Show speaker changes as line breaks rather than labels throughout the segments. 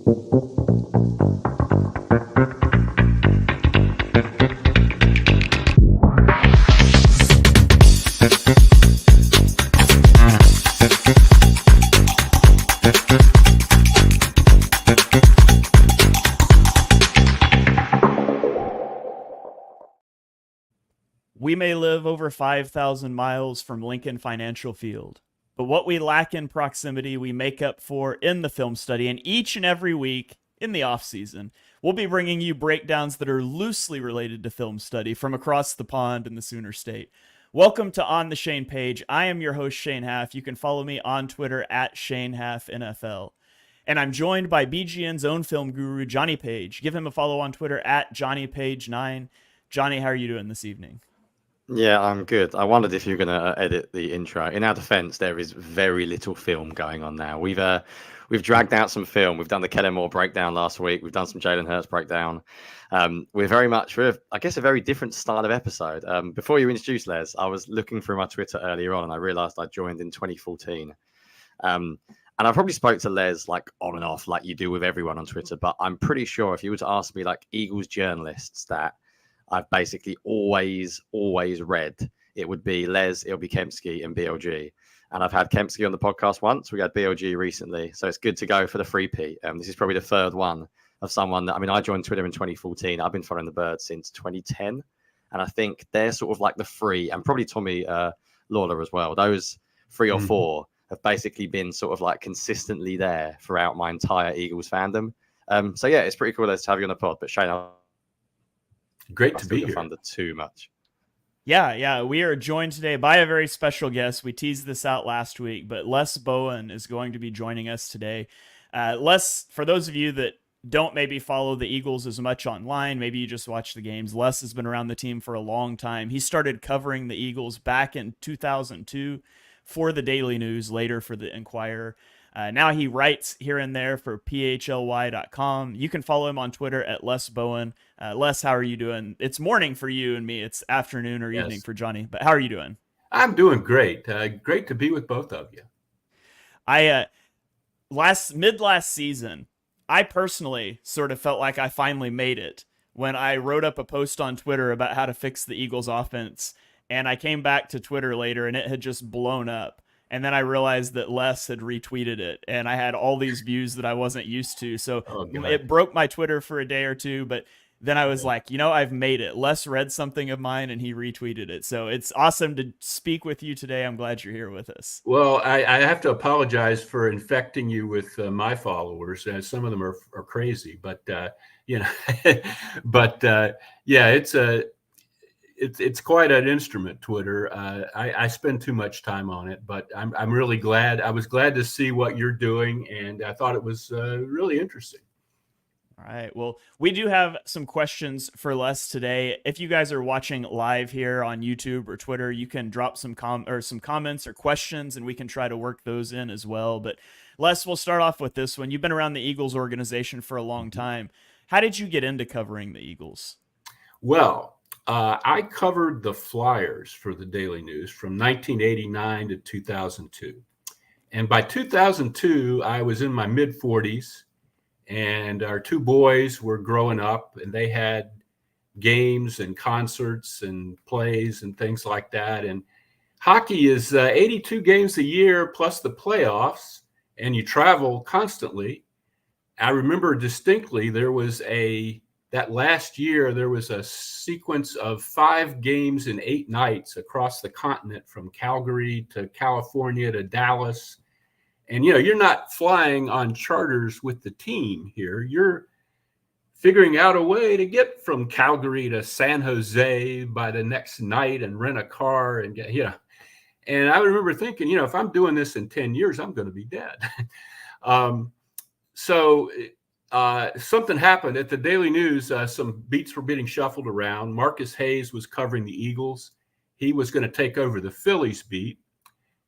We may live over 5,000 miles from Lincoln Financial Field, but what we lack in proximity, we make up for in the film study. And each and every week in the off season, we'll be bringing you breakdowns that are loosely related to film study from across the pond in the Sooner State. Welcome to On the Shane Page. I am your host, Shane Haff. You can follow me on Twitter at ShaneHaffNFL. And I'm joined by BGN's own film guru, Jonny Page. Give him a follow on Twitter at JohnnyPage9. Jonny, how are you doing this evening?
Yeah, I'm good. I wondered if you're going to edit the intro. In our defense, there is very little film going on now. We've dragged out some film. We've done the Kellen Moore breakdown last week. We've done some Jalen Hurts breakdown. We're I guess, a very different style of episode. Before you introduce Les, I was looking through my Twitter earlier on, and I realized I joined in 2014. And I probably spoke to Les like on and off, like you do with everyone on Twitter. But I'm pretty sure if you were to ask me like Eagles journalists that I've basically always read, it would be Les, it'll be Kempski and BLG. And I've had Kempski on the podcast once. We had BLG recently. So it's good to go for the three-peat. This is probably the third one of someone that, I joined Twitter in 2014. I've been following the Birds since 2010. And I think they're sort of like the three, and probably Tommy Lawler as well. Those three or four have basically been sort of like consistently there throughout my entire Eagles fandom. So yeah, it's pretty cool to have you on the pod. But Shane,
great to be here.
Thunder too much.
Yeah. We are joined today by a very special guest. We teased this out last week, but Les Bowen is going to be joining us today. Les, for those of you that don't maybe follow the Eagles as much online, maybe you just watch the games, Les has been around the team for a long time. He started covering the Eagles back in 2002 for the Daily News, later for the Enquirer. Now he writes here and there for PHLY.com. You can follow him on Twitter at Les Bowen. Les, how are you doing? It's morning for you and me. It's afternoon or evening for Jonny. But how are you doing?
I'm doing great. Great to be with both of you.
Mid last season, I personally sort of felt like I finally made it when I wrote up a post on Twitter about how to fix the Eagles offense. And I came back to Twitter later and it had just blown up. And then I realized that Les had retweeted it, and I had all these views that I wasn't used to. So it broke my Twitter for a day or two, but then I was like, I've made it. Les read something of mine, and he retweeted it. So it's awesome to speak with you today. I'm glad you're here with us.
Well, I have to apologize for infecting you with my followers. Some of them are crazy, but, It's quite an instrument, Twitter. I spend too much time on it, but I'm really glad. I was glad to see what you're doing, and I thought it was really interesting.
All right. Well, we do have some questions for Les today. If you guys are watching live here on YouTube or Twitter, you can drop some comments or questions, and we can try to work those in as well. But Les, we'll start off with this one. You've been around the Eagles organization for a long time. How did you get into covering the Eagles?
Well, I covered the Flyers for the Daily News from 1989 to 2002. And by 2002, I was in my mid-40s, and our two boys were growing up, and they had games and concerts and plays and things like that. And hockey is 82 games a year plus the playoffs, and you travel constantly. I remember distinctly that last year, there was a sequence of 5 games in 8 nights across the continent from Calgary to California to Dallas. And, you're not flying on charters with the team here. You're figuring out a way to get from Calgary to San Jose by the next night and rent a car and get. And I remember thinking, if I'm doing this in 10 years, I'm going to be dead. Something happened at the Daily News. Some beats were getting shuffled around. Marcus Hayes was covering the Eagles. He was going to take over the Phillies beat,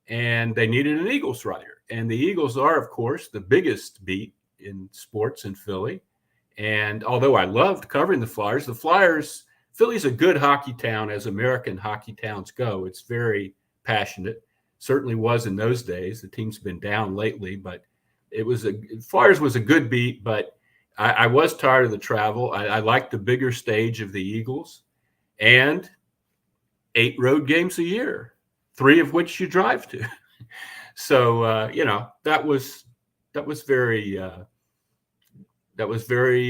and they needed an Eagles writer. And the Eagles are, of course, the biggest beat in sports in Philly. And although I loved covering the Flyers, Philly's a good hockey town as American hockey towns go. It's very passionate. Certainly was in those days. The team's been down lately, but Flyers was a good beat, but I was tired of the travel. I liked the bigger stage of the Eagles, and 8 road games a year, 3 of which you drive to. So that was very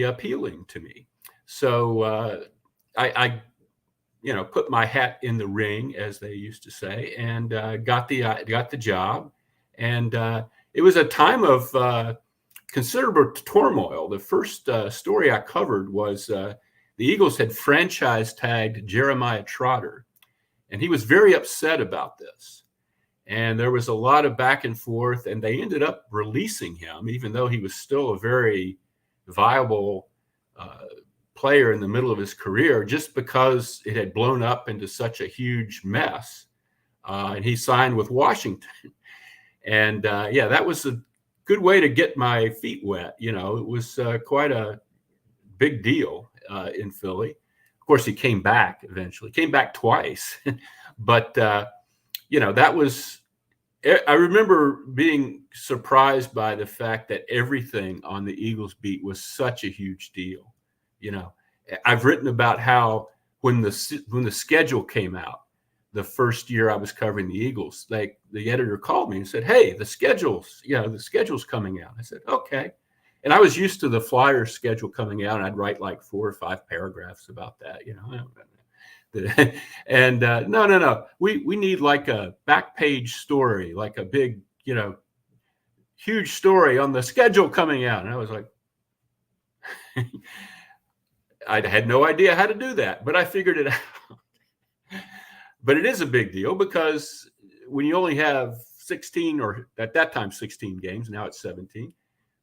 appealing to me. So I put my hat in the ring, as they used to say, and got the job. And it was a time of considerable turmoil. The first story I covered was the Eagles had franchise tagged Jeremiah Trotter, and he was very upset about this. And there was a lot of back and forth, and they ended up releasing him, even though he was still a very viable player in the middle of his career, just because it had blown up into such a huge mess. And he signed with Washington. And that was a good way to get my feet wet. It was quite a big deal in Philly. Of course, he came back eventually, came back twice. But that was, I remember being surprised by the fact that everything on the Eagles beat was such a huge deal. I've written about how when the schedule came out, the first year I was covering the Eagles, like the editor called me and said, "Hey, the schedule's coming out." I said, "Okay." And I was used to the Flyers schedule coming out, and I'd write like 4 or 5 paragraphs about that, And no. We need like a back page story, like a big, huge story on the schedule coming out. And I was like, I had no idea how to do that, but I figured it out. But it is a big deal because when you only have 16, or at that time 16 games, now it's 17,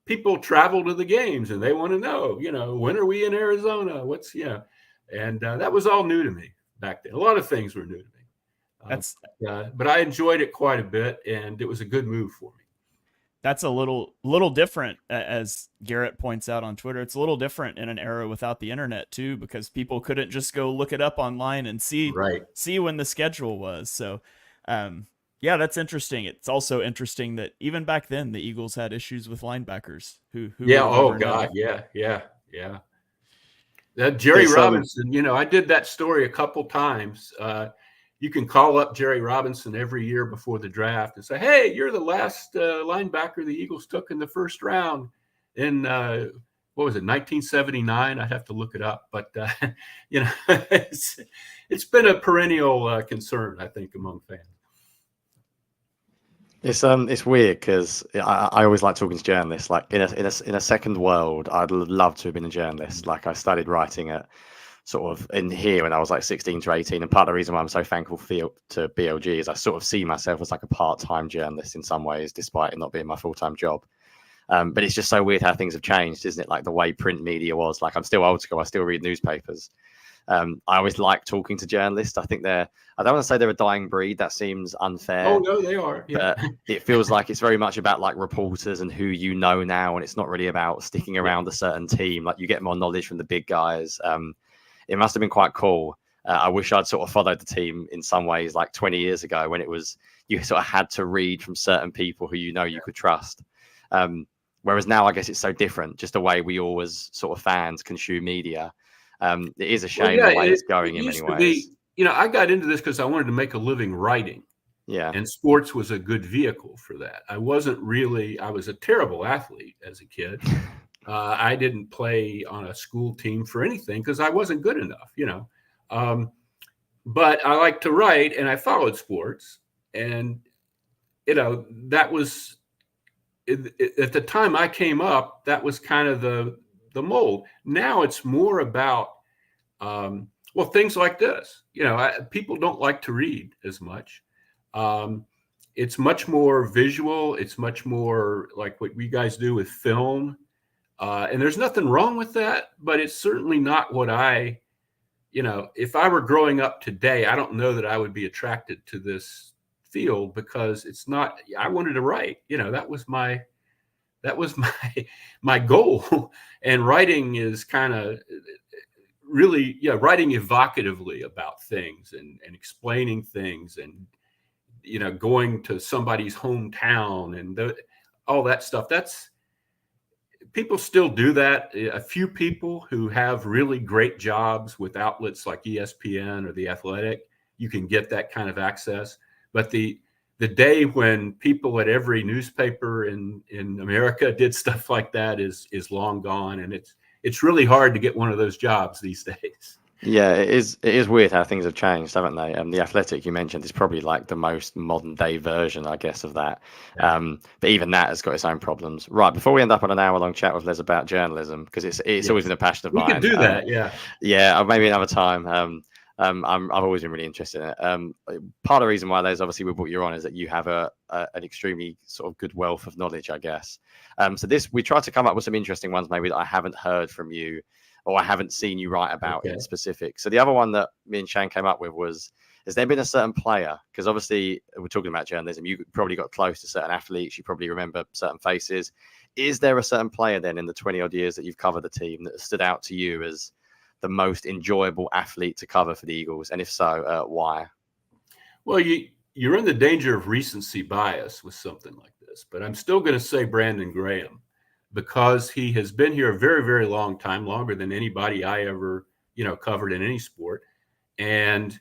people travel to the games and they want to know, when are we in Arizona? And that was all new to me back then. A lot of things were new to me. But I enjoyed it quite a bit, and it was a good move for me.
That's a little different, as Garrett points out on Twitter. It's a little different in an era without the internet too, because people couldn't just go look it up online and see when the schedule was. So, that's interesting. It's also interesting that even back then the Eagles had issues with linebackers. Who
oh God, yeah. That Jerry Robinson, I did that story a couple times. You can call up Jerry Robinson every year before the draft and say, "Hey, you're the last linebacker the Eagles took in the first round in, what was it, 1979? I'd have to look it up. But, it's been a perennial concern, I think, among fans.
It's weird because I always like talking to journalists. Like in a second world, I'd love to have been a journalist. Like I studied writing at sort of in here when I was like 16 to 18. And part of the reason why I'm so thankful to BLG is I sort of see myself as like a part-time journalist in some ways, despite it not being my full-time job. But it's just so weird how things have changed, isn't it? Like the way print media was. Like I'm still old school. I still read newspapers. I always like talking to journalists. I think I don't want to say they're a dying breed. That seems unfair.
Oh, no, they are. Yeah.
But it feels like it's very much about like reporters and who now. And it's not really about sticking around a certain team. Like you get more knowledge from the big guys. It must have been quite cool. I wish I'd sort of followed the team in some ways, like 20 years ago, when it was you sort of had to read from certain people who you could trust. Whereas now, I guess it's so different. Just the way we always sort of fans consume media. It is a shame the way it's going in many ways.
I got into this because I wanted to make a living writing.
Yeah.
And sports was a good vehicle for that. I was a terrible athlete as a kid. I didn't play on a school team for anything because I wasn't good enough, but I like to write and I followed sports. And, that was at the time I came up, that was kind of the mold. Now it's more about, things like this. People don't like to read as much. It's much more visual. It's much more like what we guys do with film. And there's nothing wrong with that, but it's certainly not what if I were growing up today, I don't know that I would be attracted to this field because it's not, I wanted to write, that was my goal. And writing is kind of really, writing evocatively about things and explaining things and, going to somebody's hometown and all that stuff. people still do that. A few people who have really great jobs with outlets like ESPN or The Athletic, you can get that kind of access. But the day when people at every newspaper in America did stuff like that is long gone, and it's really hard to get one of those jobs these days.
Yeah, it is. It is weird how things have changed, haven't they? The Athletic you mentioned is probably like the most modern day version, I guess, of that. But even that has got its own problems. Right, before we end up on an hour-long chat with Les about journalism, because it's always been a passion of
We
mine.
can do that, yeah.
Yeah, maybe another time. I've always been really interested in it. Part of the reason why there's obviously we brought you on is that you have an extremely sort of good wealth of knowledge, I guess. So we tried to come up with some interesting ones maybe that I haven't heard from you or I haven't seen you write about in specific. So the other one that me and Shane came up with was, has there been a certain player? Because obviously we're talking about journalism. You probably got close to certain athletes. You probably remember certain faces. Is there a certain player then in the 20 odd years that you've covered the team that stood out to you as the most enjoyable athlete to cover for the Eagles? And if so, why?
Well, you're in the danger of recency bias with something like this, but I'm still going to say Brandon Graham, because he has been here a very, very long time, longer than anybody I ever, covered in any sport. And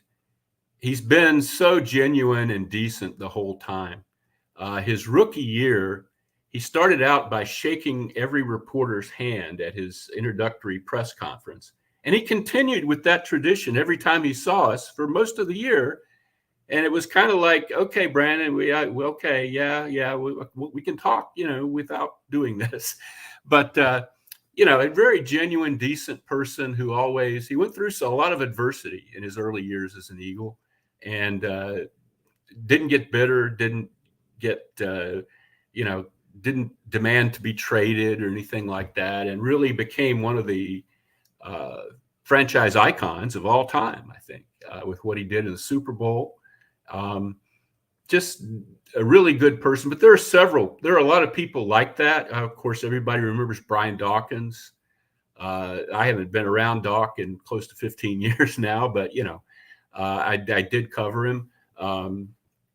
he's been so genuine and decent the whole time. His rookie year, he started out by shaking every reporter's hand at his introductory press conference. And he continued with that tradition every time he saw us for most of the year. And it was kind of like, okay, Brandon, we can talk, without doing this. But, a very genuine, decent person who he went through a lot of adversity in his early years as an Eagle, and didn't get bitter, didn't demand to be traded or anything like that, and really became one of the franchise icons of all time, I think, with what he did in the Super Bowl. Just a really good person. But there are a lot of people like that. Of course, everybody remembers Brian Dawkins. I haven't been around Doc in close to 15 years now, but I did cover him.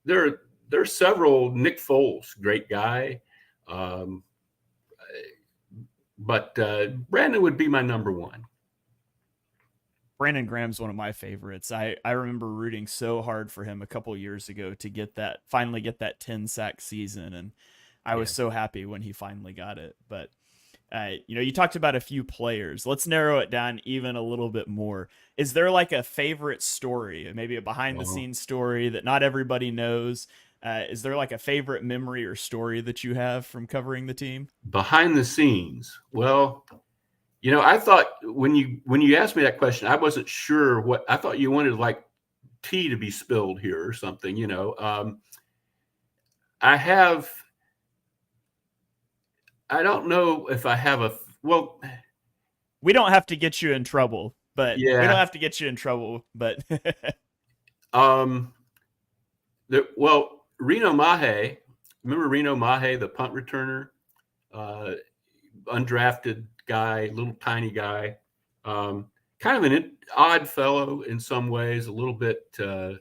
There are several. Nick Foles, great guy. But Brandon would be my number one.
Brandon Graham's one of my favorites. I remember rooting so hard for him a couple years ago to finally get that 10-sack season. And I was so happy when he finally got it. But, you talked about a few players. Let's narrow it down even a little bit more. Is there like a favorite story, maybe a behind the scenes story that not everybody knows? Is there like a favorite memory or story that you have from covering the team?
Behind the scenes. Well, I thought when you asked me that question, I wasn't sure what I thought you wanted, like tea to be spilled here or something. I don't know if I have
we don't have to get you in trouble, but we don't have to get you in trouble, but
Reno Mahe, remember Reno Mahe, the punt returner, undrafted guy, little tiny guy, kind of an odd fellow in some ways, a little bit of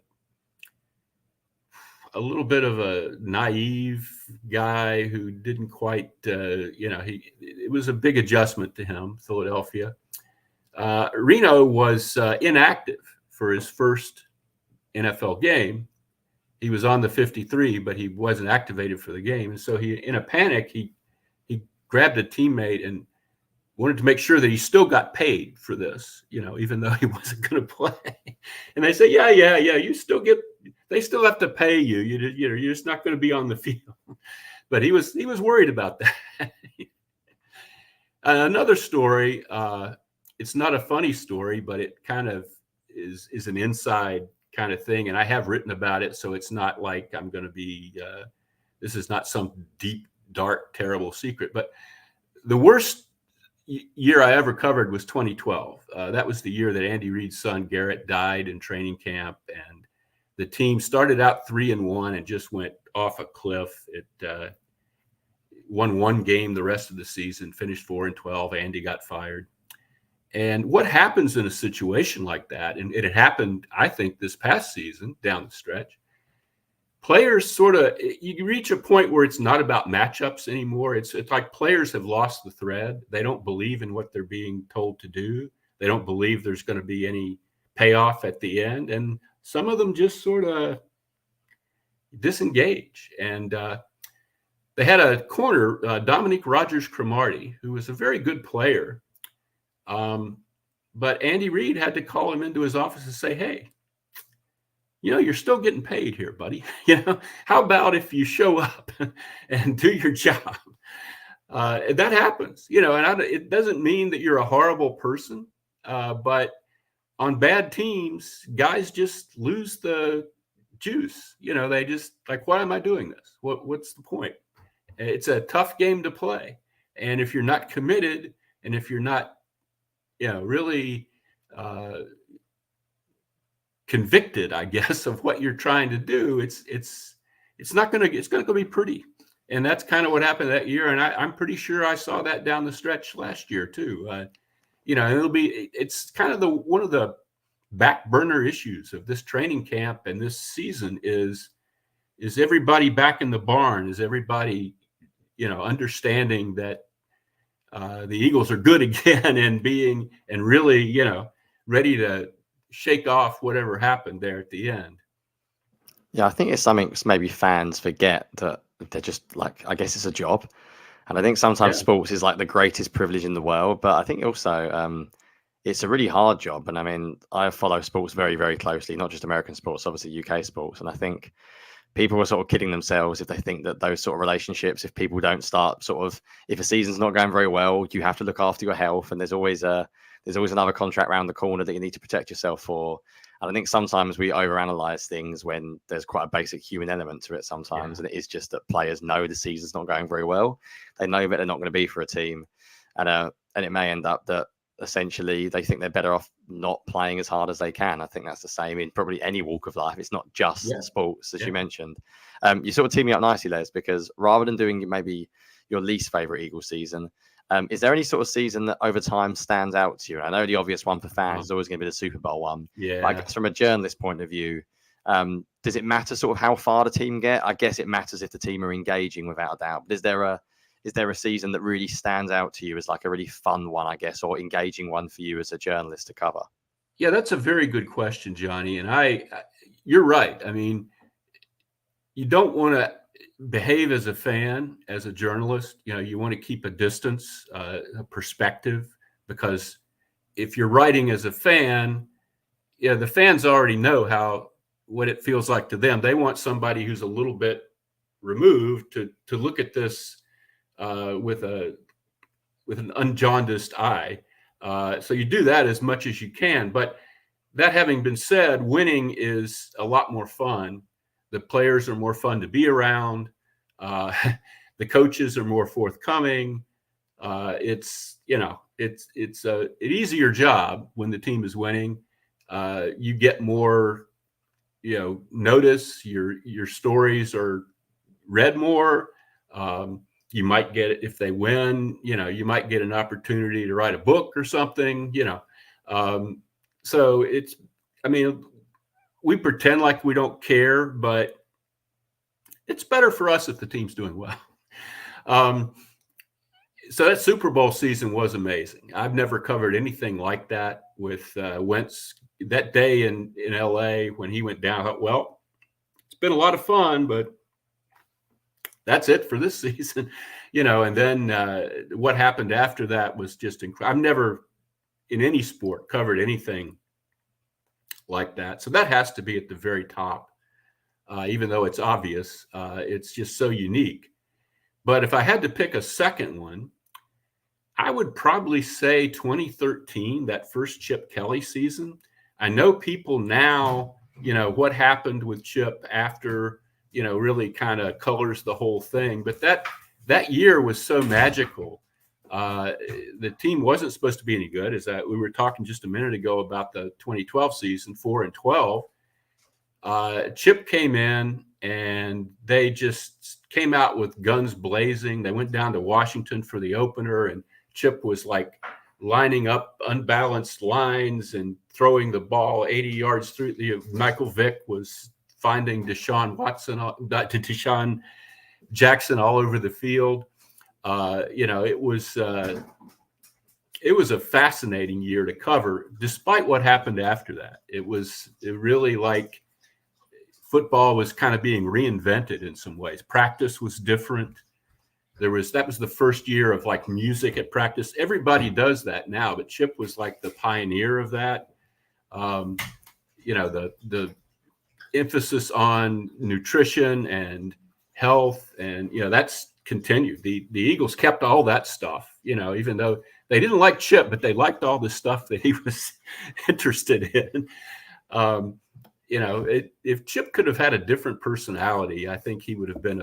a naive guy who didn't quite, it was a big adjustment to him, Philadelphia. Reno was inactive for his first NFL game. He was on the 53, but he wasn't activated for the game. And so in a panic, he grabbed a teammate and wanted to make sure that he still got paid for this, even though he wasn't going to play. And they say, yeah, they still have to pay you. You're just not going to be on the field. But he was worried about that. Another story, it's not a funny story, but it kind of is an inside kind of thing. And I have written about it. So it's not like I'm going to be, this is not some deep, dark, terrible secret. But the worst year I ever covered was 2012. That was the year that Andy Reid's son Garrett died in training camp, and the team started out 3-1 and just went off a cliff. It won one game the rest of the season, finished 4-12. Andy got fired. And what happens in a situation like that, and it had happened, I think, this past season down the stretch, players you reach a point where it's not about matchups anymore. It's like players have lost the thread. They don't believe in what they're being told to do. They don't believe there's going to be any payoff at the end. And some of them just sort of disengage. And they had a corner, Dominique Rogers-Cromartie, who was a very good player. But Andy Reid had to call him into his office and say, hey, you're still getting paid here, buddy. How about if you show up and do your job? That happens, and it doesn't mean that you're a horrible person. But on bad teams, guys just lose the juice. They just like, why am I doing this? What's the point? It's a tough game to play. And if you're not committed and if you're not, really convicted, I guess, of what you're trying to do, it's going to be pretty. And that's kind of what happened that year. And I'm pretty sure I saw that down the stretch last year too. It's kind of one of the back burner issues of this training camp and this season is everybody back in the barn? Is everybody, understanding that the Eagles are good again and really, ready to shake off whatever happened there at the end?
Yeah, I think it's something maybe fans forget, that they're just like, I guess it's a job. And I think sometimes sports is like the greatest privilege in the world, but I think also it's a really hard job. And I mean, I follow sports very, very closely, not just American sports, obviously UK sports. And I think people are sort of kidding themselves if they think that those sort of relationships, if people don't start if a season's not going very well, you have to look after your health. And there's always another contract around the corner that you need to protect yourself for. And I think sometimes we overanalyze things when there's quite a basic human element to it sometimes. And it is just that players know the season's not going very well. They know that they're not going to be for a team. And it may end up that essentially they think they're better off not playing as hard as they can. I think that's the same in probably any walk of life. It's not just sports, as you mentioned. You sort of team me up nicely, Les, because rather than doing maybe your least favorite Eagles season, is there any sort of season that over time stands out to you? I know the obvious one for fans is always going to be the Super Bowl one.
Yeah.
But I guess from a journalist point of view, does it matter sort of how far the team get? I guess it matters if the team are engaging, without a doubt. But is there a season that really stands out to you as like a really fun one, I guess, or engaging one for you as a journalist to cover?
Yeah, that's a very good question, Johnny. And you're right. I mean, you don't want to behave as a fan, as a journalist. You want to keep a distance, a perspective, because if you're writing as a fan, the fans already know what it feels like to them. They want somebody who's a little bit removed to look at this with an unjaundiced eye. So you do that as much as you can. But that having been said, winning is a lot more fun. The players are more fun to be around. The coaches are more forthcoming. It's an easier job when the team is winning. You get more, notice. Your stories are read more. You might get it if they win. You might get an opportunity to write a book or something. So we pretend like we don't care, but it's better for us if the team's doing well. So that Super Bowl season was amazing. I've never covered anything like that with Wentz. That day in LA when he went down, I thought, well, it's been a lot of fun, but that's it for this season, and then what happened after that was just incredible. I've never in any sport covered anything like that. So that has to be at the very top, even though it's obvious. It's just so unique. But if I had to pick a second one, I would probably say 2013, that first Chip Kelly season. I know people now, what happened with Chip after, really kind of colors the whole thing. But that year was so magical. The team wasn't supposed to be any good. We were talking just a minute ago about the 2012 season, 4-12. Chip came in and they just came out with guns blazing. They went down to Washington for the opener, and Chip was like lining up unbalanced lines and throwing the ball 80 yards through. Michael Vick was finding Deshaun Jackson all over the field. It was a fascinating year to cover, despite what happened after that. It really like football was kind of being reinvented in some ways. Practice was different. That was the first year of like music at practice. Everybody does that now, but Chip was like the pioneer of that. The emphasis on nutrition and health, and that's continued. The Eagles kept all that stuff, even though they didn't like Chip, but they liked all the stuff that he was interested in. If Chip could have had a different personality, I think he would have been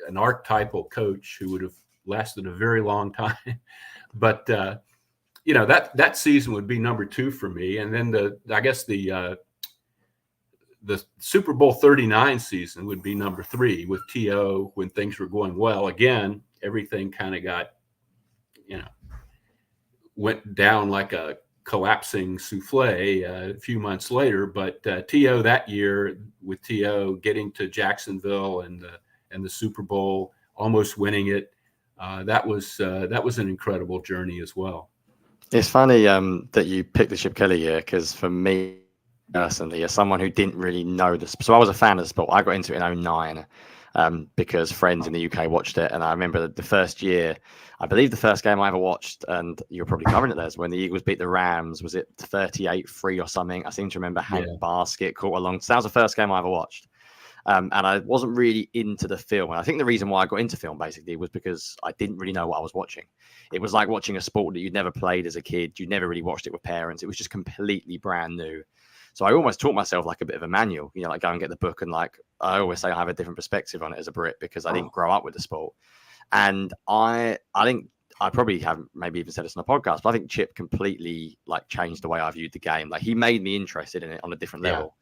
an archetypal coach who would have lasted a very long time. But that season would be number 2 for me. And then the Super Bowl 39 season would be number 3 with T.O. when things were going well. Again, everything kind of got, went down like a collapsing souffle a few months later. But T.O. that year, with T.O. getting to Jacksonville and the Super Bowl, almost winning it, that was an incredible journey as well.
It's funny that you picked the Chip Kelly year, because for me personally, as someone who didn't really know this, so I was a fan of the sport. I got into it in 2009 because friends in the UK watched it, and I remember the first year, I believe the first game I ever watched, and you were probably covering it there, is when the Eagles beat the Rams. Was it 38-3 or something? I seem to remember Hank Basket caught along. So that was the first game I ever watched. And I wasn't really into the film. And I think the reason why I got into film basically was because I didn't really know what I was watching. It was like watching a sport that you'd never played as a kid. You'd never really watched it with parents. It was just completely brand new. So I almost taught myself like a bit of a manual, like go and get the book. And like I always say, I have a different perspective on it as a Brit because I didn't grow up with the sport. And I think I probably haven't maybe even said this on a podcast, but I think Chip completely like changed the way I viewed the game. Like he made me interested in it on a different level.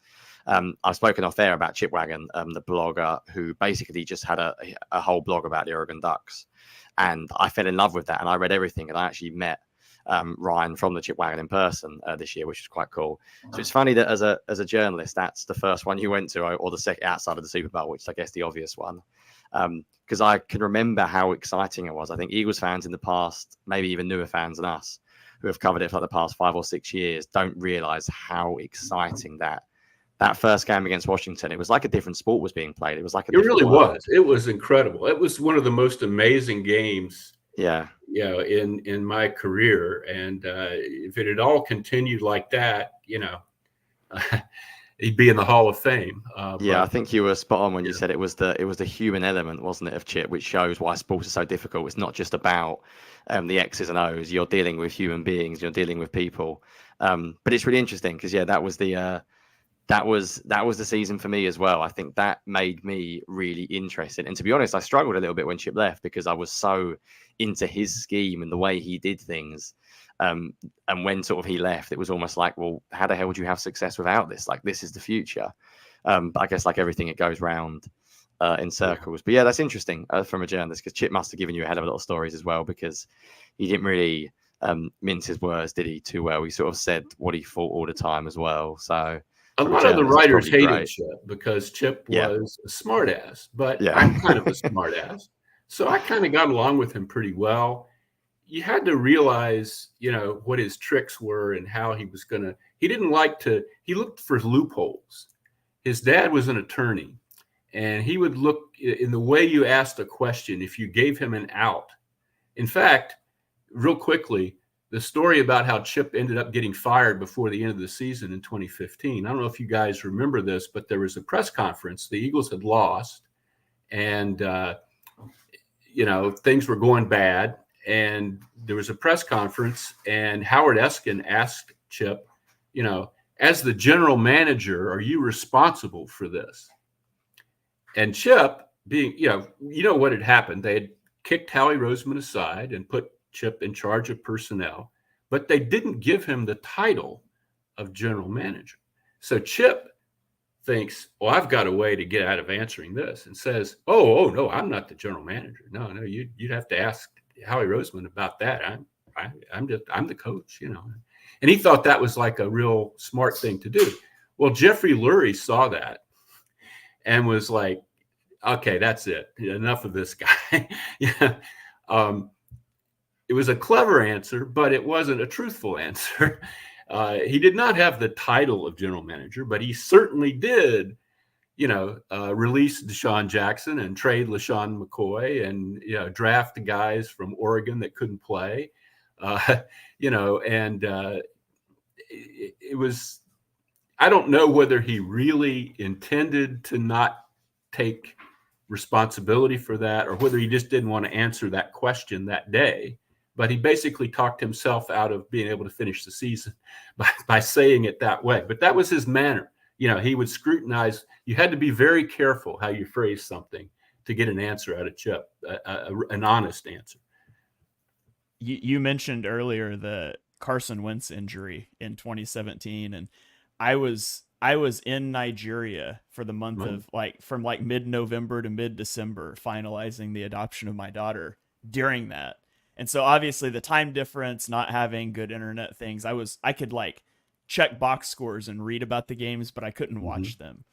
I've spoken off air about Chipwagon, the blogger who basically just had a whole blog about the Oregon Ducks. And I fell in love with that. And I read everything. And I actually met Ryan from the Chipwagon in person this year, which is quite cool. So it's funny that as a journalist, that's the first one you went to, or the second outside of the Super Bowl, which is, I guess, the obvious one. Because I can remember how exciting it was. I think Eagles fans in the past, maybe even newer fans than us, who have covered it for like the past 5 or 6 years, don't realize how exciting that first game against Washington, it was like a different sport was being played. It was like
it really was. It was incredible. It was one of the most amazing games.
Yeah.
In my career. And if it had all continued like that, he'd be in the Hall of Fame.
I think you were spot on when you said it was the human element, wasn't it, of Chip, which shows why sports are so difficult. It's not just about the X's and O's. You're dealing with human beings. You're dealing with people. But it's really interesting because that was the season for me as well. I think that made me really interested. And to be honest, I struggled a little bit when Chip left because I was so into his scheme and the way he did things. And when sort of he left, it was almost like, well, how the hell would you have success without this? Like, this is the future. But I guess like everything, it goes round in circles. But yeah, that's interesting from a journalist, because Chip must have given you a hell of a lot of stories as well, because he didn't really mince his words, did he, too well? He sort of said what he thought all the time as well. So
a lot of the writers hated Chip because Chip was a smartass, but I'm kind of a smartass. So I kind of got along with him pretty well. You had to realize, what his tricks were and how he was he looked for loopholes. His dad was an attorney, and he would look in the way you asked a question if you gave him an out. In fact, real quickly, the story about how Chip ended up getting fired before the end of the season in 2015. I don't know if you guys remember this, but there was a press conference. The Eagles had lost, and, things were going bad. And there was a press conference, and Howard Eskin asked Chip, as the general manager, are you responsible for this? And Chip, being, what had happened. They had kicked Howie Roseman aside and put Chip in charge of personnel, but they didn't give him the title of general manager. So Chip thinks, well, I've got a way to get out of answering this, and says, oh no, I'm not the general manager. No, you'd have to ask Howie Roseman about that. I'm the coach, And he thought that was like a real smart thing to do. Well, Jeffrey Lurie saw that, and was like, okay, that's it. Enough of this guy. Yeah. It was a clever answer, but it wasn't a truthful answer. He did not have the title of general manager, but he certainly did, release Deshaun Jackson and trade LaShawn McCoy and, draft the guys from Oregon that couldn't play, and it was, I don't know whether he really intended to not take responsibility for that or whether he just didn't want to answer that question that day. But he basically talked himself out of being able to finish the season by saying it that way. But that was his manner. He would scrutinize. You had to be very careful how you phrase something to get an answer out of Chip, an honest answer.
You mentioned earlier the Carson Wentz injury in 2017, and I was in Nigeria for the month of from mid-November to mid-December, finalizing the adoption of my daughter during that. And so obviously the time difference, not having good internet things, I could check box scores and read about the games, but I couldn't watch them.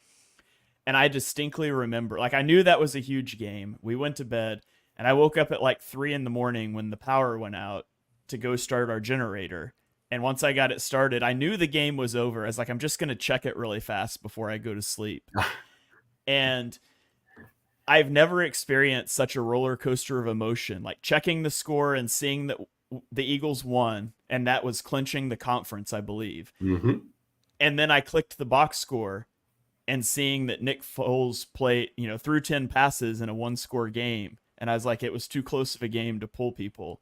And I distinctly remember, I knew that was a huge game. We went to bed and I woke up at 3 a.m. when the power went out to go start our generator. And once I got it started, I knew the game was over. I was like, I'm just going to check it really fast before I go to sleep. And I've never experienced such a roller coaster of emotion, checking the score and seeing that the Eagles won, and that was clinching the conference, I believe.
Mm-hmm.
And then I clicked the box score and seeing that Nick Foles played, threw 10 passes in a 1-score game. And I was like, it was too close of a game to pull people.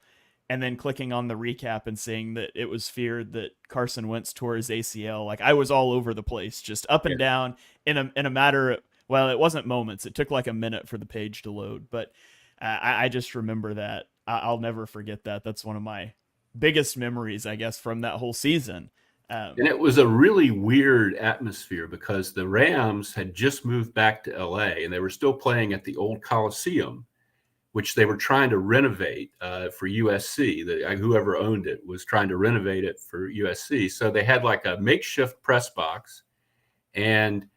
And then clicking on the recap and seeing that it was feared that Carson Wentz tore his ACL. I was all over the place, just up and down in a matter of, well, it wasn't moments. It took a minute for the page to load, but I just remember that. I'll never forget that. That's one of my biggest memories, I guess, from that whole season.
And it was a really weird atmosphere because the Rams had just moved back to LA and they were still playing at the old Coliseum, which they were trying to renovate for USC. Whoever owned it was trying to renovate it for USC. So they had a makeshift press box, and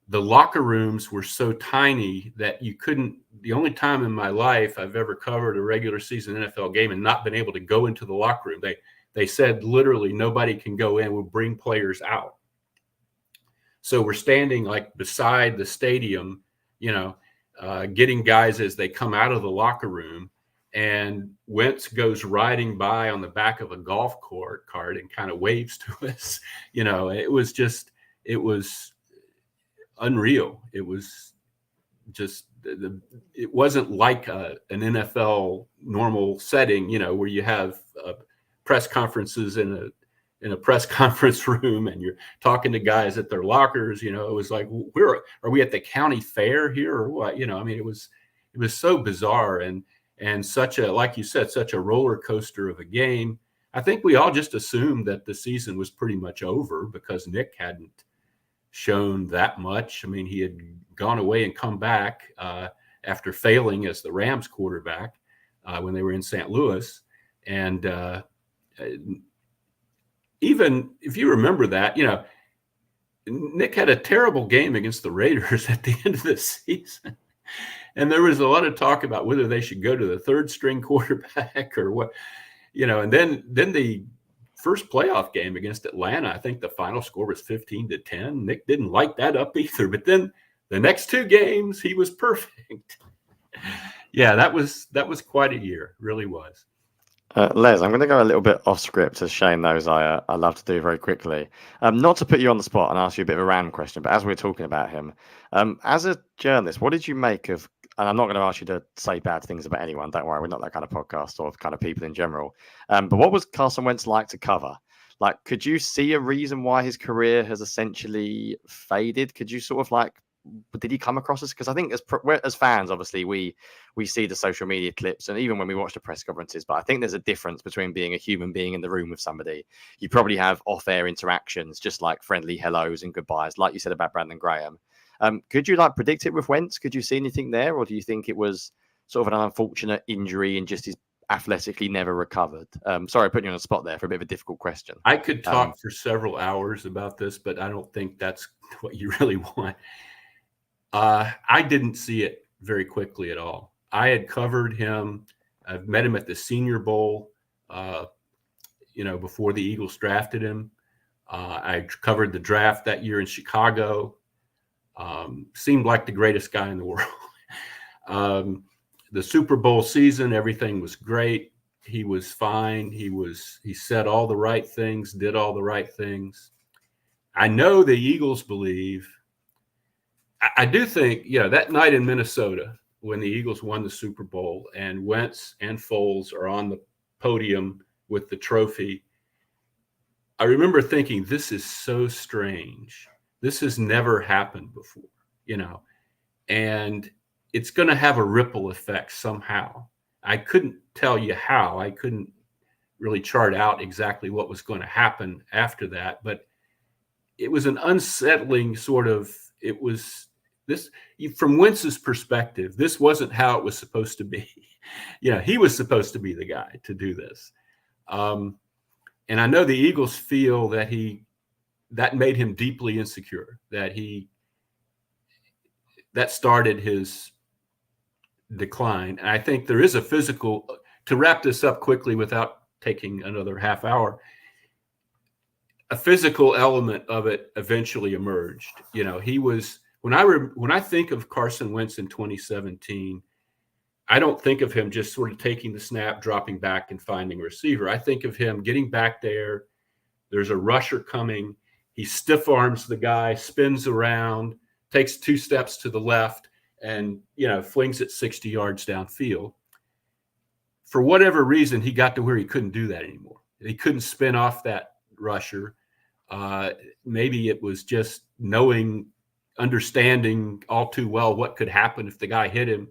the locker rooms were so tiny that you couldn't. The only time in my life I've ever covered a regular season NFL game and not been able to go into the locker room. They said literally nobody can go in. We'll bring players out. So we're standing beside the stadium, getting guys as they come out of the locker room, and Wentz goes riding by on the back of a golf cart and kind of waves to us. It was unreal. It was just, it wasn't like an NFL normal setting, where you have press conferences in a press conference room and you're talking to guys at their lockers. It was like, are we at the county fair here or what? It was so bizarre and such a, like you said, such a roller coaster of a game. I think we all just assumed that the season was pretty much over because Nick hadn't shown that much. He had gone away and come back after failing as the Rams quarterback when they were in St. Louis. And even if you remember that, Nick had a terrible game against the Raiders at the end of the season. And there was a lot of talk about whether they should go to the third string quarterback or what, and then the first playoff game against Atlanta, I think the final score was 15-10. Nick didn't light that up either. But then the next 2 games, he was perfect. Yeah, that was quite a year. Really was.
Les, I'm going to go a little bit off script, as Shane knows I love to do very quickly. Not to put you on the spot and ask you a bit of a random question, but as we're talking about him, as a journalist, what did you make of, and I'm not going to ask you to say bad things about anyone, don't worry, we're not that kind of podcast or kind of people in general, but what was Carson Wentz like to cover? Could you see a reason why his career has essentially faded? Could you sort of did he come across as, because I think as fans, obviously we see the social media clips and even when we watch the press conferences, but I think there's a difference between being a human being in the room with somebody. You probably have off-air interactions, just like friendly hellos and goodbyes, like you said about Brandon Graham. Could you predict it with Wentz? Could you see anything there, or do you think it was sort of an unfortunate injury and just his athletically never recovered? Sorry, putting you on the spot there for a bit of a difficult question.
I could talk for several hours about this, but I don't think that's what you really want. I didn't see it very quickly at all. I had covered him. I've met him at the Senior Bowl, before the Eagles drafted him. I covered the draft that year in Chicago. Seemed like the greatest guy in the world. The Super Bowl season, everything was great. He was fine. He said all the right things, did all the right things. I know the Eagles believe. I do think, that night in Minnesota when the Eagles won the Super Bowl and Wentz and Foles are on the podium with the trophy, I remember thinking, this is so strange. This has never happened before, and it's going to have a ripple effect somehow. I couldn't tell you how. I couldn't really chart out exactly what was going to happen after that, but it was an unsettling it was this, from Wentz's perspective, this wasn't how it was supposed to be. He was supposed to be the guy to do this. And I know the Eagles feel that made him deeply insecure, that started his decline. And I think there is a physical, to wrap this up quickly without taking another half hour, a physical element of it eventually emerged. He was, when I think of Carson Wentz in 2017, I don't think of him just sort of taking the snap, dropping back, and finding a receiver. I think of him getting back there. There's a rusher coming. He stiff arms the guy, spins around, takes 2 steps to the left, and flings it 60 yards downfield. For whatever reason, he got to where he couldn't do that anymore. He couldn't spin off that rusher. Maybe it was just understanding all too well what could happen if the guy hit him,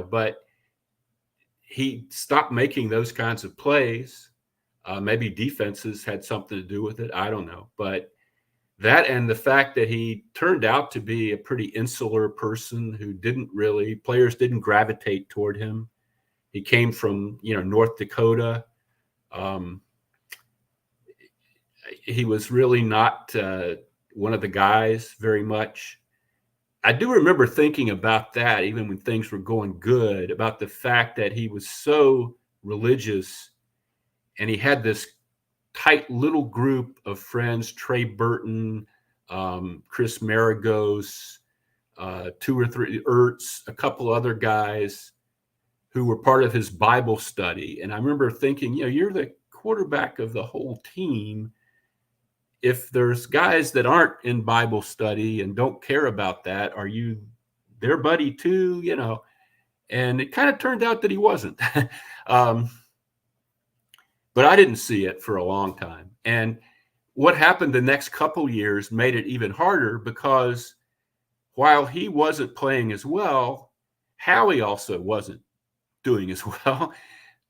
but he stopped making those kinds of plays. Maybe defenses had something to do with it. I don't know. But that, and the fact that he turned out to be a pretty insular person who players didn't gravitate toward him. He came from, North Dakota. He was really not one of the guys very much. I do remember thinking about that, even when things were going good, about the fact that he was so religious and he had this tight little group of friends, Trey Burton, Chris Maragos, 2 or 3 Ertz, a couple other guys who were part of his Bible study. And I remember thinking, you're the quarterback of the whole team. If there's guys that aren't in Bible study and don't care about that, are you their buddy too? And it kind of turned out that he wasn't. But I didn't see it for a long time. And what happened the next couple years made it even harder, because while he wasn't playing as well, Howie also wasn't doing as well.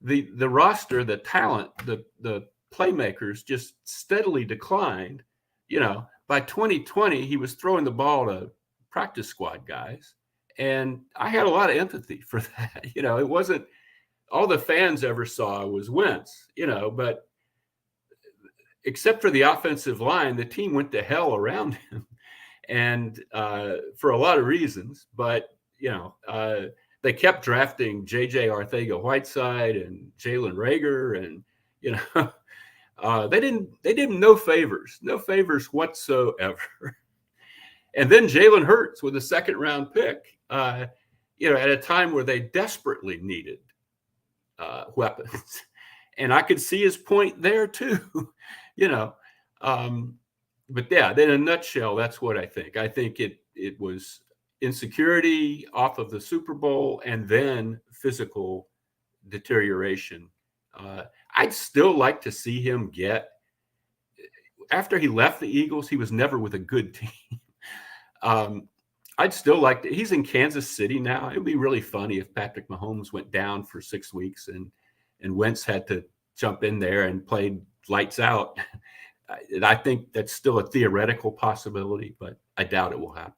The roster, the talent, the playmakers just steadily declined. By 2020, he was throwing the ball to practice squad guys. And I had a lot of empathy for that. It wasn't all the fans ever saw was Wentz, but except for the offensive line, the team went to hell around him. And for a lot of reasons, but, they kept drafting J.J. Arcega-Whiteside and Jalen Reagor, and, they didn't no favors whatsoever. And then Jalen Hurts with a 2nd-round pick, at a time where they desperately needed weapons. And I could see his point there too, but yeah, in a nutshell, that's what I think. I think it was insecurity off of the Super Bowl and then physical deterioration. I'd still like to see him after he left the Eagles, he was never with a good team. I'd still like to, he's in Kansas City now. It'd be really funny if Patrick Mahomes went down for 6 weeks and Wentz had to jump in there and played lights out. I think that's still a theoretical possibility, but I doubt it will happen.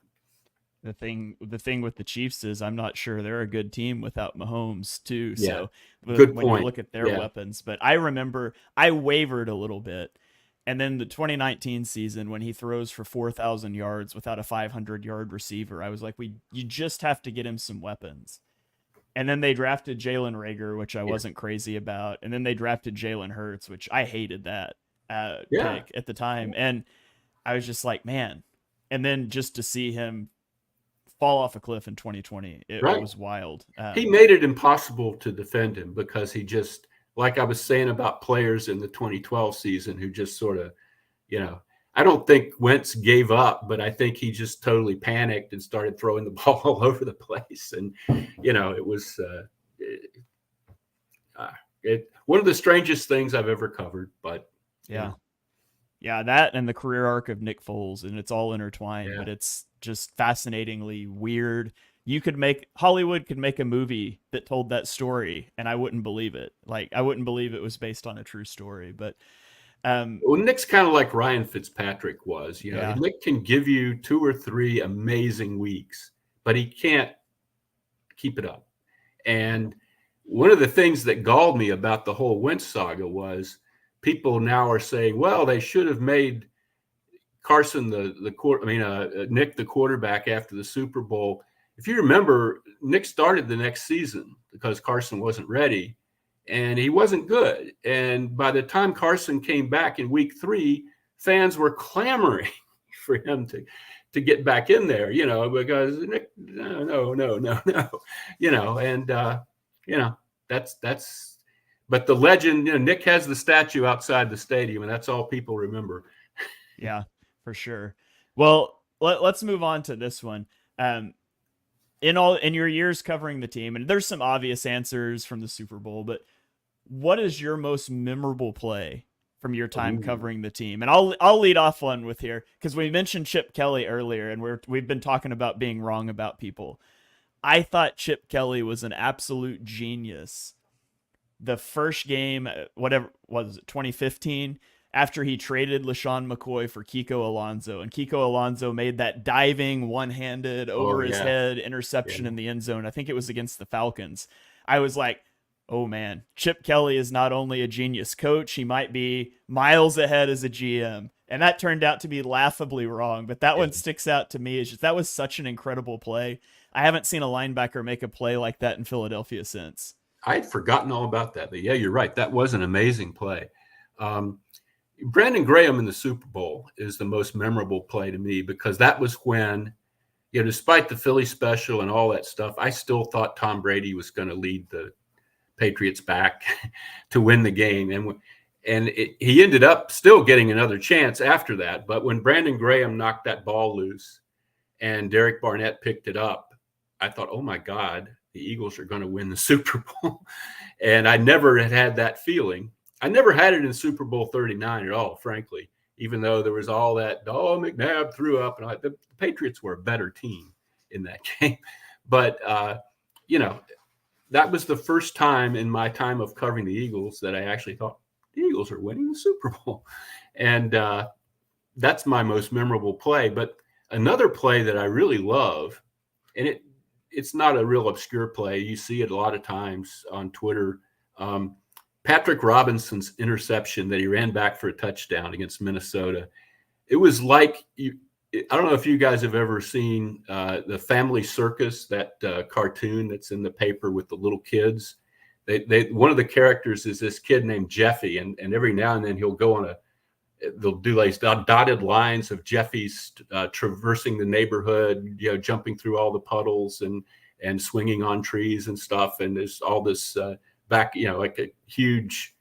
The thing with the Chiefs is I'm not sure they're a good team without Mahomes too.
Yeah.
So
Good
when
point.
you look at their weapons, but I remember I wavered a little bit And then the 2019 season when he throws for 4,000 yards without a 500-yard receiver, I was like, you just have to get him some weapons. And then they drafted Jalen Reagor, which I wasn't crazy about. And then they drafted Jalen Hurts, which I hated that pick at the time. And I was just like, man. And then just to see him fall off a cliff in 2020, it was wild.
He made it impossible to defend him because he just, like I was saying about players in the 2012 season who just sort of, I don't think Wentz gave up, but I think he just totally panicked and started throwing the ball all over the place. And, it was one of the strangest things I've ever covered, but
yeah. Yeah, that and the career arc of Nick Foles, and it's all intertwined, but it's just fascinatingly weird. Hollywood could make a movie that told that story, and I wouldn't believe it. Like, I wouldn't believe it was based on a true story. But
Nick's kind of like Ryan Fitzpatrick was. Nick can give you 2 or 3 amazing weeks, but he can't keep it up. And one of the things that galled me about the whole Wentz saga was people now are saying, well, they should have made Carson Nick the quarterback after the Super Bowl. If you remember, Nick started the next season because Carson wasn't ready and he wasn't good. And by the time Carson came back in week 3, fans were clamoring for him to get back in there, because Nick, no, and that's. But the legend, Nick has the statue outside the stadium, and that's all people remember.
Yeah, for sure. Well, let's move on to this one. In your years covering the team, and there's some obvious answers from the Super Bowl, but what is your most memorable play from your time covering the team? And I'll lead off one with here because we mentioned Chip Kelly earlier, and we've been talking about being wrong about people. I thought Chip Kelly was an absolute genius. The first game, whatever was it, 2015, after he traded LaShawn McCoy for Kiko Alonso, and Kiko Alonso made that diving one-handed over his head interception in the end zone. I think it was against the Falcons. I was like, oh man, Chip Kelly is not only a genius coach, he might be miles ahead as a GM. And that turned out to be laughably wrong, but that one sticks out to me. That was such an incredible play. I haven't seen a linebacker make a play like that in Philadelphia since.
I had forgotten all about that, but yeah, you're right. That was an amazing play. Brandon Graham in the Super Bowl is the most memorable play to me because that was when, despite the Philly special and all that stuff, I still thought Tom Brady was going to lead the Patriots back to win the game. And he ended up still getting another chance after that. But when Brandon Graham knocked that ball loose and Derek Barnett picked it up, I thought, oh my God, the Eagles are going to win the Super Bowl. And I never had that feeling. I never had it in Super Bowl 39 at all, frankly, even though there was all that, McNabb threw up. And the Patriots were a better team in that game. But, that was the first time in my time of covering the Eagles that I actually thought the Eagles are winning the Super Bowl. And that's my most memorable play. But another play that I really love, and it's not a real obscure play. You see it a lot of times on Twitter. Patrick Robinson's interception that he ran back for a touchdown against Minnesota. It was like, I don't know if you guys have ever seen the Family Circus, that cartoon that's in the paper with the little kids. One of the characters is this kid named Jeffy, and every now and then he'll go they'll do like dotted lines of Jeffy's traversing the neighborhood, jumping through all the puddles and swinging on trees and stuff. And there's all this back, like a huge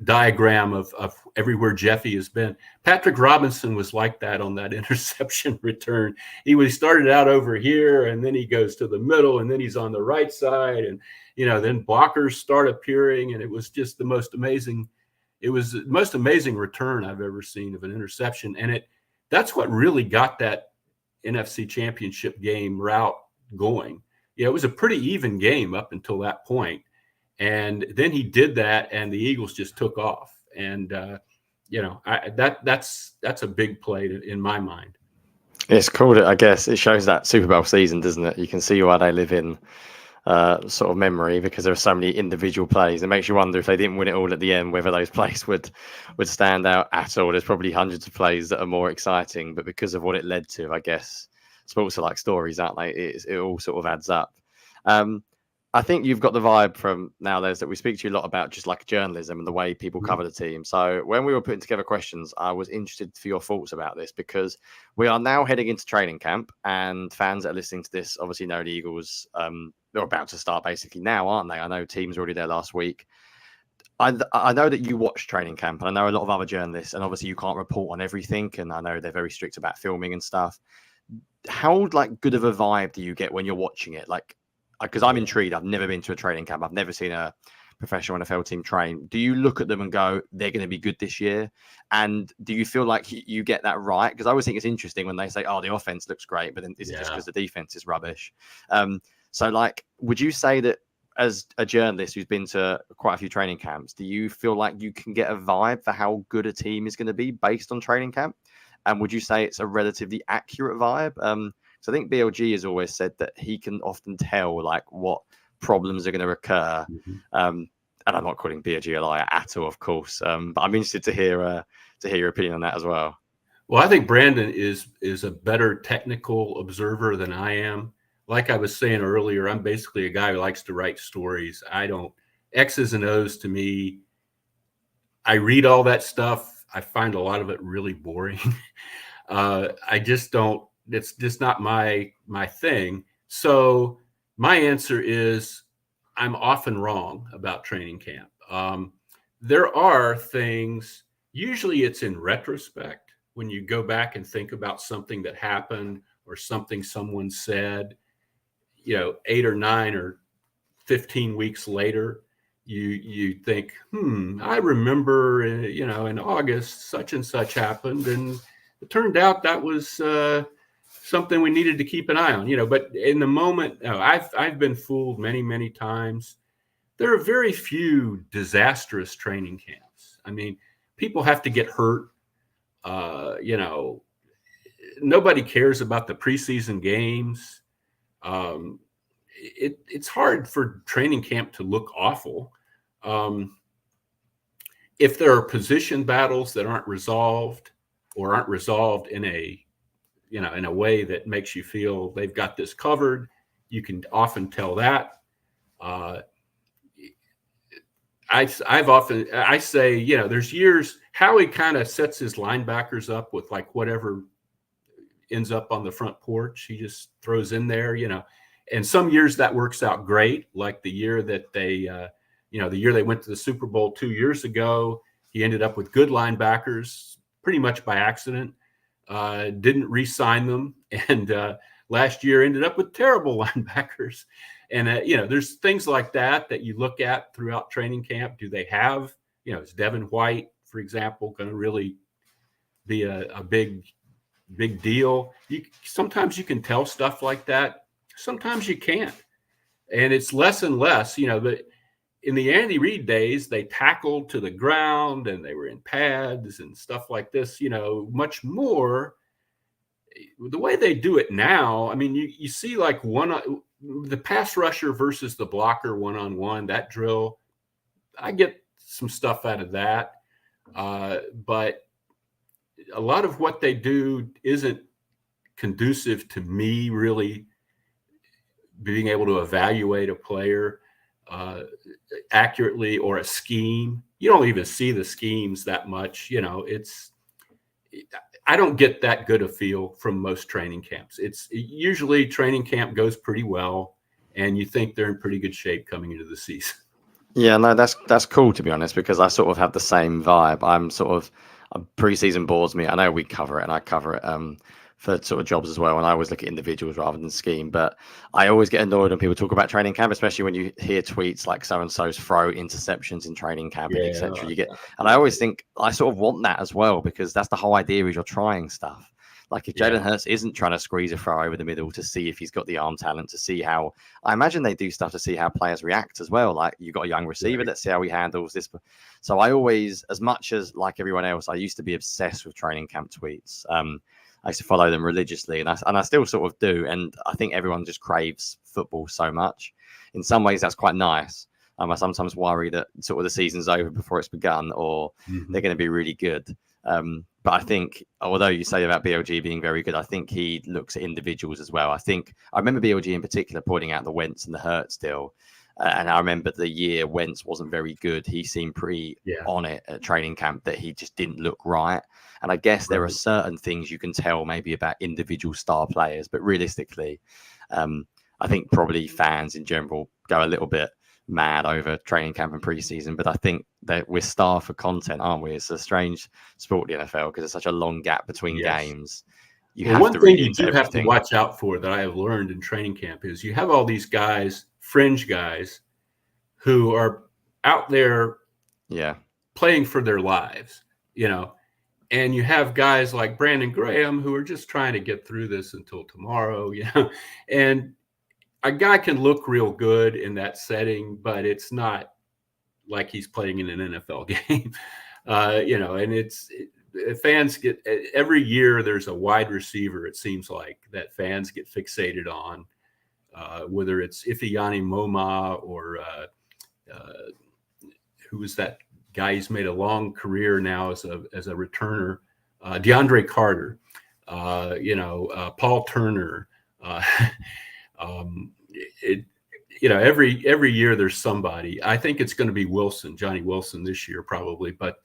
diagram of everywhere Jeffy has been. Patrick Robinson was like that on that interception return. He started out over here, and then he goes to the middle, and then he's on the right side, and then blockers start appearing, and it was just the most amazing. It was the most amazing return I've ever seen of an interception, and that's what really got that NFC Championship game route going. It was a pretty even game up until that point. And then he did that, and the Eagles just took off. And that's a big play in my mind.
It's cool. I guess it shows that Super Bowl season, doesn't it? You can see why they live in sort of memory because there are so many individual plays. It makes you wonder if they didn't win it all at the end, whether those plays would stand out at all. There's probably hundreds of plays that are more exciting, but because of what it led to, I guess sports are like stories, aren't they? It all sort of adds up. I think you've got the vibe from nowadays that we speak to you a lot about just like journalism and the way people cover the team. So when we were putting together questions, I was interested for your thoughts about this because we are now heading into training camp and fans that are listening to this obviously know the Eagles they're about to start basically now, aren't they? I know teams were already there last week. I know that you watch training camp and I know a lot of other journalists and obviously you can't report on everything and I know they're very strict about filming and stuff. How like good of a vibe do you get when you're watching it? Like, because I'm intrigued. I've never been to a training camp. I've never seen a professional NFL team train. Do you look at them and go, they're going to be good this year? And do you feel like you get that right? Because I always think it's interesting when they say, oh, the offense looks great, but then is it just because the defense is rubbish? So like, would you say that as a journalist who's been to quite a few training camps, do you feel like you can get a vibe for how good a team is going to be based on training camp? And would you say it's a relatively accurate vibe? So I think BLG has always said that he can often tell like what problems are going to occur. And I'm not calling BLG a liar at all, of course. But I'm interested to hear your opinion on that as well.
Well, I think Brandon is a better technical observer than I am. Like I was saying earlier, I'm basically a guy who likes to write stories. I don't X's and O's to me. I read all that stuff. I find a lot of it really boring. I just don't. It's just not my thing. So my answer is I'm often wrong about training camp. There are things, usually it's in retrospect, when you go back and think about something that happened or something someone said, 8 or 9 or 15 weeks later, you think, I remember, in August, such and such happened. And it turned out that was something we needed to keep an eye on, but in the moment, I've been fooled many, many times. There are very few disastrous training camps. I mean, people have to get hurt. Nobody cares about the preseason games. It's hard for training camp to look awful. If there are position battles that aren't resolved or aren't resolved in a way that makes you feel they've got this covered, you can often tell that. I say, there's years Howie kind of sets his linebackers up with like whatever ends up on the front porch. He just throws in there, and some years that works out great. Like the year that they, the year they went to the Super Bowl 2 years ago, he ended up with good linebackers pretty much by accident. Didn't re-sign them, and last year ended up with terrible linebackers. And there's things like that you look at throughout training camp. Do they have, is Devin White, for example, going to really be a big deal? Sometimes you can tell stuff like that. Sometimes you can't, and it's less and less. But in the Andy Reid days, they tackled to the ground and they were in pads and stuff like this, much more. The way they do it now, I mean, you see like the pass rusher versus the blocker one-on-one, that drill, I get some stuff out of that. But a lot of what they do isn't conducive to me really being able to evaluate a player accurately or a scheme. You don't even see the schemes that much. I don't get that good a feel from most training camps. It's usually training camp goes pretty well and you think they're in pretty good shape coming into the season.
Yeah, no, that's cool, to be honest, because I sort of have the same vibe. Preseason bores me. I know we cover it and I cover it for sort of jobs as well. And I always look at individuals rather than scheme. But I always get annoyed when people talk about training camp, especially when you hear tweets like so-and-so's throw interceptions in training camp, and etc. And I always think I sort of want that as well, because that's the whole idea is you're trying stuff. Like if Jalen Hurts isn't trying to squeeze a throw over the middle to see if he's got the arm talent, to see how, I imagine they do stuff to see how players react as well. Like you've got a young receiver, let's see how he handles this. So I always, as much as like everyone else, I used to be obsessed with training camp tweets. I used to follow them religiously, and I still sort of do. And I think everyone just craves football so much. In some ways, that's quite nice. I sometimes worry that sort of the season's over before it's begun, or they're going to be really good. But I think, although you say about BLG being very good, I think he looks at individuals as well. I remember BLG in particular pointing out the Wentz and the Hurts deal. And I remember the year Wentz wasn't very good. He seemed pretty on it at training camp that he just didn't look right. And I guess there are certain things you can tell maybe about individual star players. But realistically, I think probably fans in general go a little bit mad over training camp and preseason, but I think that we're starved for content, aren't we? It's a strange sport, the NFL, because there's such a long gap between games.
One thing you do have to watch out for that I have learned in training camp is you have all these guys, fringe guys, who are out there playing for their lives, and you have guys like Brandon Graham who are just trying to get through this until tomorrow, and a guy can look real good in that setting, but it's not like he's playing in an NFL game, and fans get, every year there's a wide receiver, it seems like, that fans get fixated on, whether it's Ifeanyi Moma or who is that guy? He's made a long career now as a returner, DeAndre Carter, Paul Turner, every year there's somebody. I think it's going to be Johnny Wilson this year probably, but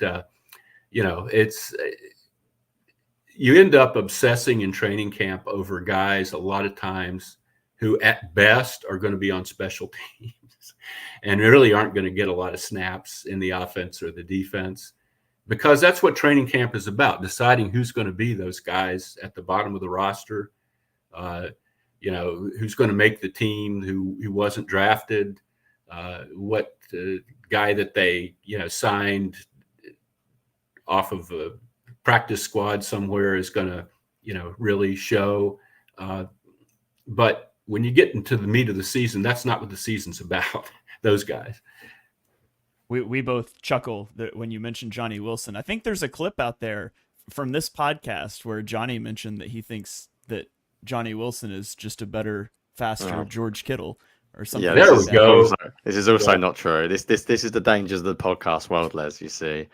it's, you end up obsessing in training camp over guys a lot of times who at best are going to be on special teams and really aren't going to get a lot of snaps in the offense or the defense, because that's what training camp is about, deciding who's going to be those guys at the bottom of the roster, who's going to make the team, who wasn't drafted, what guy that they, signed off of a practice squad somewhere is going to, really show. But when you get into the meat of the season, that's not what the season's about, those guys.
We both chuckle that when you mentioned Johnny Wilson. I think there's a clip out there from this podcast where Johnny mentioned that he thinks that Johnny Wilson is just a better, faster George Kittle or something.
Yeah,
there we go.
This is also not true. This is the dangers of the podcast world, Les. You see,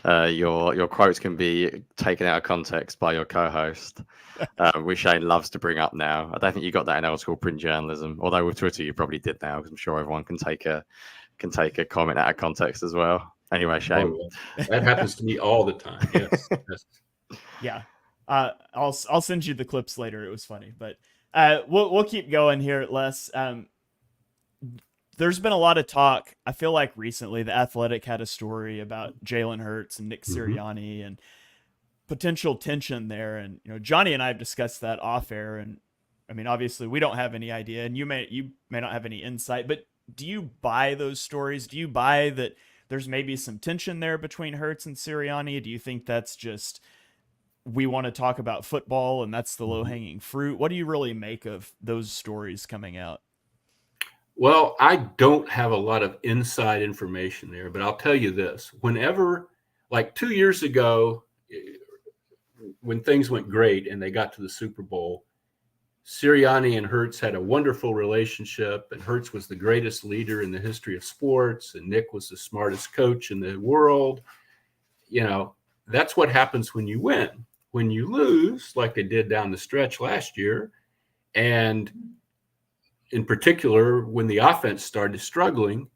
your quotes can be taken out of context by your co-host, which Shane loves to bring up now. I don't think you got that in old school print journalism, although with Twitter you probably did now, because I'm sure everyone can take a comment out of context as well. Anyway, Shane,
that happens to me all the time. Yes.
Yeah. I'll send you the clips later. It was funny, but we'll keep going here, Les. There's been a lot of talk. I feel like recently The Athletic had a story about Jalen Hurts and Nick Sirianni and potential tension there. And Johnny and I have discussed that off air. And I mean, obviously, we don't have any idea, and you may not have any insight. But do you buy those stories? Do you buy that there's maybe some tension there between Hurts and Sirianni? Do you think that's just, we want to talk about football and that's the low-hanging fruit? What do you really make of those stories coming out?
Well, I don't have a lot of inside information there, but I'll tell you this. Whenever, like 2 years ago, when things went great and they got to the Super Bowl, Sirianni and Hurts had a wonderful relationship, and Hurts was the greatest leader in the history of sports, and Nick was the smartest coach in the world. That's what happens when you win. When you lose, like they did down the stretch last year, and in particular, when the offense started struggling,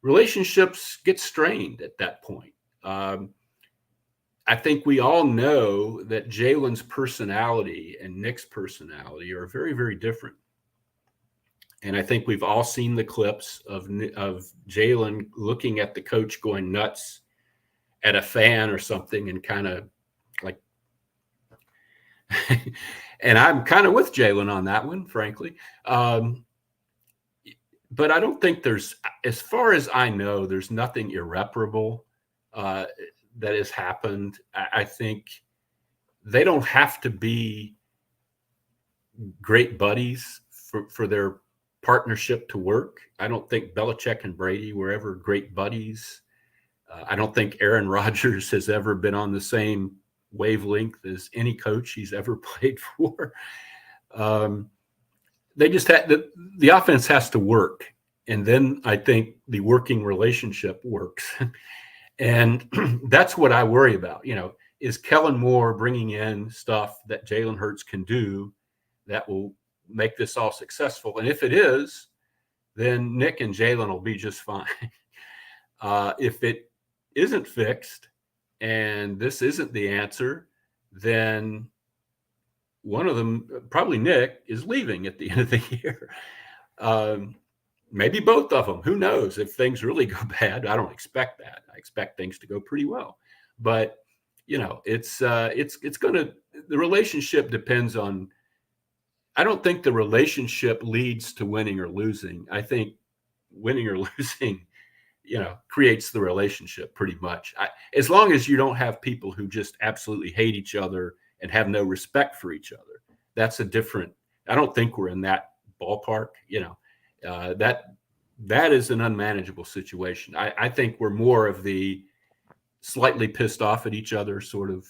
relationships get strained at that point. I think we all know that Jalen's personality and Nick's personality are very, very different. And I think we've all seen the clips of Jalen looking at the coach going nuts at a fan or something, and kind of like, and I'm kind of with Jalen on that one, frankly. But I don't think there's, as far as I know, there's nothing irreparable that has happened. I think they don't have to be great buddies for their partnership to work. I don't think Belichick and Brady were ever great buddies. I don't think Aaron Rodgers has ever been on the same wavelength as any coach he's ever played for. They just had the offense has to work. And then I think the working relationship works. And that's what I worry about. Is Kellen Moore bringing in stuff that Jalen Hurts can do that will make this all successful? And if it is, then Nick and Jalen will be just fine. If it isn't fixed and this isn't the answer, then one of them, probably Nick, is leaving at the end of the year. Maybe both of them. Who knows? If things really go bad, I don't expect that. I expect things to go pretty well. But it's going to. The relationship depends on. I don't think the relationship leads to winning or losing. I think winning or losing, creates the relationship pretty much. As long as you don't have people who just absolutely hate each other and have no respect for each other, that's a different. I don't think we're in that ballpark. That is an unmanageable situation. I think we're more of the slightly pissed off at each other sort of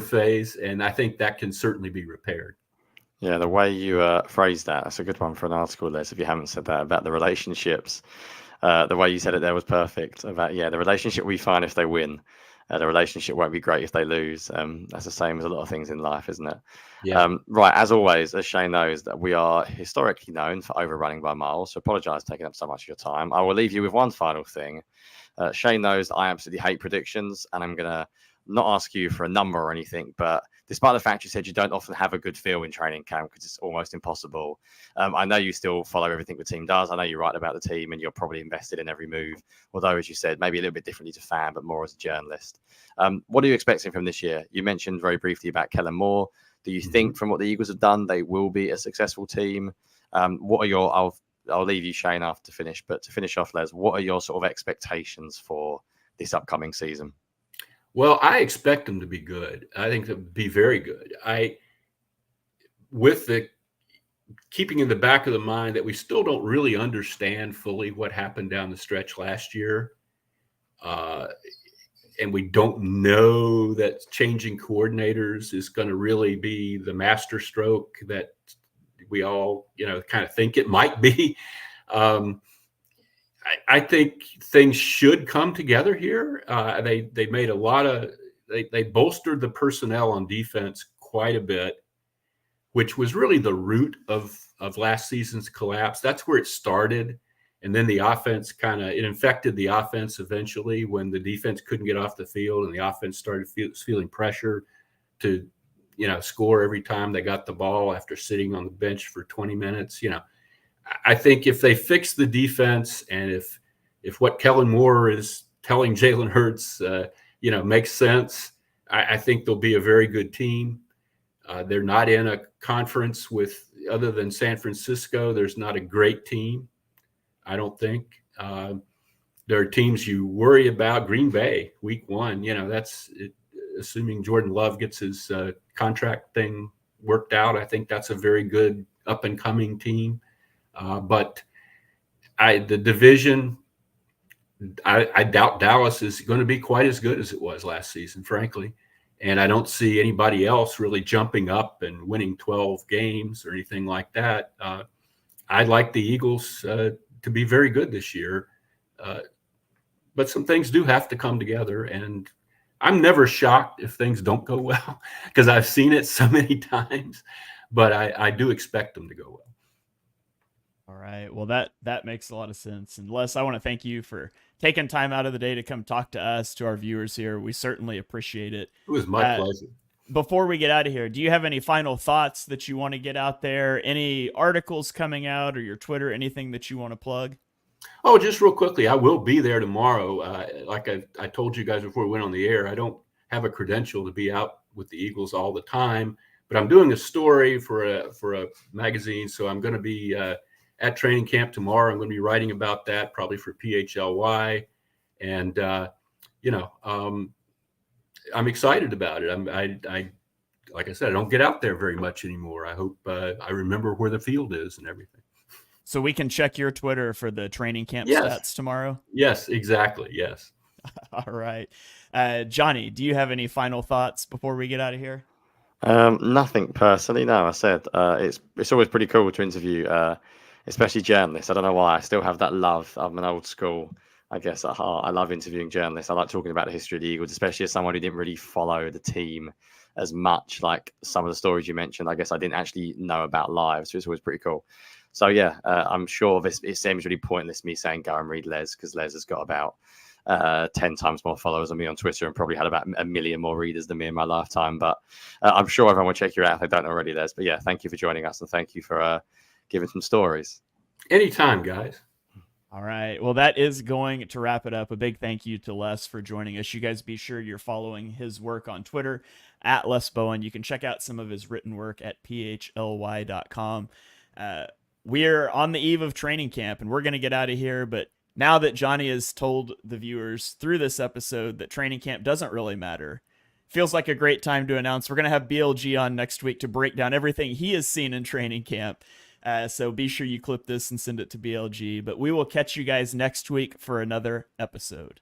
phase, and I think that can certainly be repaired.
Yeah, the way you phrased that's a good one for an article, Les, if you haven't said that, about the relationships. The way you said it there was perfect. About, the relationship we find if they win. The relationship won't be great if they lose. That's the same as a lot of things in life, isn't it?
Yeah.
Right, as always, as Shane knows, that we are historically known for overrunning by miles, so apologise for taking up so much of your time. I will leave you with one final thing. Shane knows that I absolutely hate predictions, and I'm going to not ask you for a number or anything, but despite the fact you said you don't often have a good feel in training camp because it's almost impossible, I know you still follow everything the team does. I know you write about the team and you're probably invested in every move, although, as you said, maybe a little bit differently to fan, but more as a journalist. What are you expecting from this year? You mentioned very briefly about Kellen Moore. Do you think from what the Eagles have done, they will be a successful team? What are your... I'll leave you, Shane, after to finish, but to finish off, Les, what are your sort of expectations for this upcoming season?
Well, I expect them to be good. I think they'll be very good. With the keeping in the back of the mind that we still don't really understand fully what happened down the stretch last year. And we don't know that changing coordinators is going to really be the master stroke that we all, kind of think it might be. I think things should come together here. They made a lot of they bolstered the personnel on defense quite a bit, which was really the root of last season's collapse. That's where it started, and then the offense it infected the offense eventually when the defense couldn't get off the field and the offense started feeling pressure to score every time they got the ball after sitting on the bench for 20 minutes. I think if they fix the defense and if what Kellen Moore is telling Jalen Hurts, makes sense, I think they'll be a very good team. They're not in a conference other than San Francisco. There's not a great team, I don't think. There are teams you worry about. Green Bay, week 1, that's it, assuming Jordan Love gets his contract thing worked out. I think that's a very good up and coming team. But the division, I doubt Dallas is going to be quite as good as it was last season, frankly. And I don't see anybody else really jumping up and winning 12 games or anything like that. I'd like the Eagles to be very good this year. But some things do have to come together. And I'm never shocked if things don't go well because I've seen it so many times. But I do expect them to go well.
All right. Well, that makes a lot of sense. And Les, I want to thank you for taking time out of the day to come talk to us, to our viewers here. We certainly appreciate it.
It was my pleasure.
Before we get out of here, do you have any final thoughts that you want to get out there? Any articles coming out or your Twitter, anything that you want to plug?
Oh, just real quickly, I will be there tomorrow. Like I told you guys before we went on the air, I don't have a credential to be out with the Eagles all the time, but I'm doing a story for a magazine. So I'm going to be at training camp tomorrow. I'm going to be writing about that, probably for PHLY. And, I'm excited about it. I like I said, I don't get out there very much anymore. I hope I remember where the field is and everything.
So we can check your Twitter for the training camp
Yes,
stats tomorrow.
yes, exactly. Yes.
All right. Jonny, do you have any final thoughts before we get out of here?
Nothing personally. No, I said it's always pretty cool to interview, especially journalists. I don't know why. I still have that love. I'm an old school, I guess, at heart. I love interviewing journalists. I like talking about the history of the Eagles, especially as someone who didn't really follow the team as much. Like some of the stories you mentioned, I guess I didn't actually know about live, so it's always pretty cool. So yeah, I'm sure it seems really pointless me saying go and read Les, because Les has got about 10 times more followers than me on Twitter and probably had about a million more readers than me in my lifetime. But I'm sure everyone will check you out if they don't already, Les. But yeah, thank you for joining us, and thank you for giving some stories.
Anytime, guys.
All right. Well, that is going to wrap it up. A big thank you to Les for joining us. You guys be sure you're following his work on Twitter at Les Bowen. You can check out some of his written work at phly.com. We're on the eve of training camp, and we're going to get out of here. But now that Jonny has told the viewers through this episode that training camp doesn't really matter, feels like a great time to announce we're going to have BLG on next week to break down everything he has seen in training camp. So be sure you clip this and send it to BLG. But we will catch you guys next week for another episode.